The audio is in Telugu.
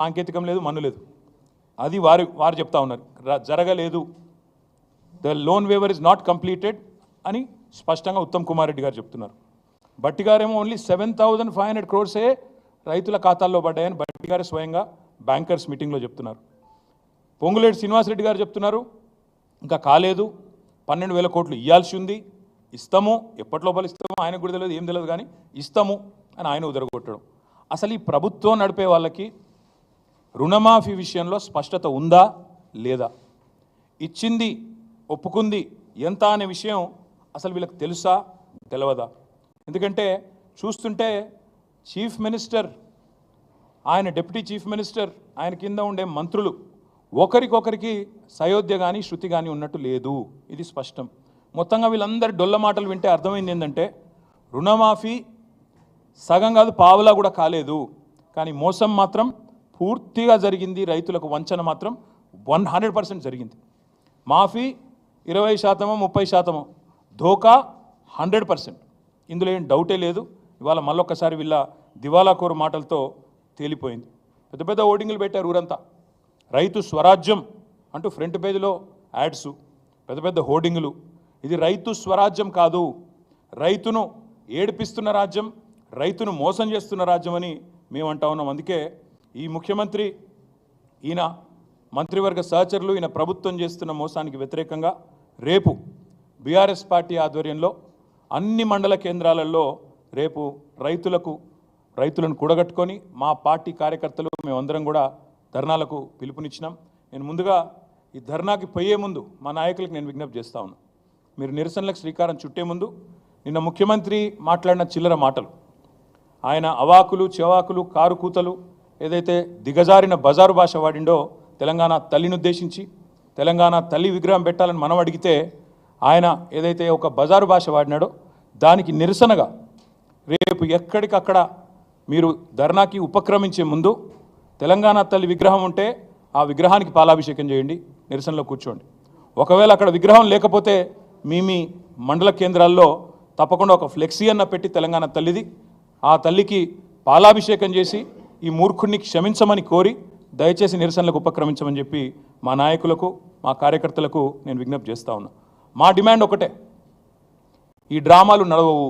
సాంకేతికం లేదు, మన్ను లేదు. అది వారు చెప్తా ఉన్నారు, జరగలేదు. The loan waiver is not completed అని స్పష్టంగా ఉత్తమ్ కుమార్ రెడ్డి గారు చెప్తున్నారు. బట్టి గారేమో ఓన్లీ 7,500 crores రైతుల ఖాతాల్లో పడ్డాయని బట్టి గారు స్వయంగా బ్యాంకర్స్ మీటింగ్లో చెప్తున్నారు. పొంగులేటి శ్రీనివాసరెడ్డి గారు చెప్తున్నారు ఇంకా కాలేదు, 12,000 కోట్లు ఇవ్వాల్సి ఉంది, ఇస్తాము, ఎప్పటి లోపల ఇస్తామో ఆయనకు కూడా తెలియదు, ఏం తెలియదు, కానీ ఇస్తాము అని ఆయన ఉదరగొట్టడం. అసలు ఈ ప్రభుత్వం నడిపే వాళ్ళకి రుణమాఫీ విషయంలో స్పష్టత ఉందా లేదా, ఇచ్చింది ఒప్పుకుంది ఎంత అనే విషయం అసలు వీళ్ళకి తెలుసా తెలియదా? ఎందుకంటే చూస్తుంటే చీఫ్ మినిస్టర్, ఆయన డిప్యూటీ చీఫ్ మినిస్టర్, ఆయన కింద ఉండే మంత్రులు ఒకరికొకరికి సయోధ్య కానీ శృతి కానీ ఉన్నట్టు లేదు, ఇది స్పష్టం. మొత్తంగా వీళ్ళందరి డొల్ల మాటలు వింటే అర్థమైంది ఏంటంటే రుణమాఫీ సగం కాదు పావులా కూడా కాలేదు, కానీ మోసం మాత్రం పూర్తిగా జరిగింది, రైతులకు వంచన మాత్రం 100% జరిగింది. మాఫీ 20%, 30%, ధోకా 100%. ఇందులో ఏం డౌటే లేదు. ఇవాళ మళ్ళొక్కసారి వీళ్ళ దివాలాకోరు మాటలతో తేలిపోయింది. పెద్ద పెద్ద ఓటింగ్లు పెట్టారు ఊరంతా, రైతు స్వరాజ్యం అంటూ ఫ్రంట్ పేజీలో యాడ్స్, పెద్ద పెద్ద హోర్డింగులు. ఇది రైతు స్వరాజ్యం కాదు, రైతును ఏడిపిస్తున్న రాజ్యం, రైతును మోసం చేస్తున్న రాజ్యం అని మేము అంటా ఉన్నాం. అందుకే ఈ ముఖ్యమంత్రి, ఈయన మంత్రివర్గ సహచరులు, ఈయన ప్రభుత్వం చేస్తున్న మోసానికి వ్యతిరేకంగా రేపు బీఆర్ఎస్ పార్టీ ఆధ్వర్యంలో అన్ని మండల కేంద్రాలలో రేపు రైతులను కూడగట్టుకొని మా పార్టీ కార్యకర్తలు మేమందరం కూడా ధర్నాలకు పిలుపునిచ్చినాం. నేను ముందుగా ఈ ధర్నాకి పోయే ముందు మా నాయకులకు నేను విజ్ఞప్తి చేస్తా ఉన్నాను, మీరు నిరసనలకు శ్రీకారం చుట్టే ముందు నిన్న ముఖ్యమంత్రి మాట్లాడిన చిల్లర మాటలు, ఆయన అవాకులు చెవాకులు కారు కూతలు ఏదైతే దిగజారిన బజారు భాష వాడిండో తెలంగాణ తల్లిని ఉద్దేశించి, తెలంగాణ తల్లి విగ్రహం పెట్టాలని మనం అడిగితే ఆయన ఏదైతే ఒక బజారు భాష వాడినాడో దానికి నిరసనగా రేపు ఎక్కడికక్కడ మీరు ధర్నాకి ఉపక్రమించే ముందు తెలంగాణ తల్లి విగ్రహం ఉంటే ఆ విగ్రహానికి పాలాభిషేకం చేయండి, నిరసనలో కూర్చోండి. ఒకవేళ అక్కడ విగ్రహం లేకపోతే మీ మండల కేంద్రాల్లో తప్పకుండా ఒక ఫ్లెక్సీ అన్న పెట్టి తెలంగాణ తల్లిది, ఆ తల్లికి పాలాభిషేకం చేసి ఈ మూర్ఖుడిని క్షమించమని కోరి దయచేసి నిరసనలకు ఉపక్రమించమని చెప్పి మా నాయకులకు మా కార్యకర్తలకు నేను విజ్ఞప్తి చేస్తా ఉన్నా. మా డిమాండ్ ఒకటే, ఈ డ్రామాలు నడవవు.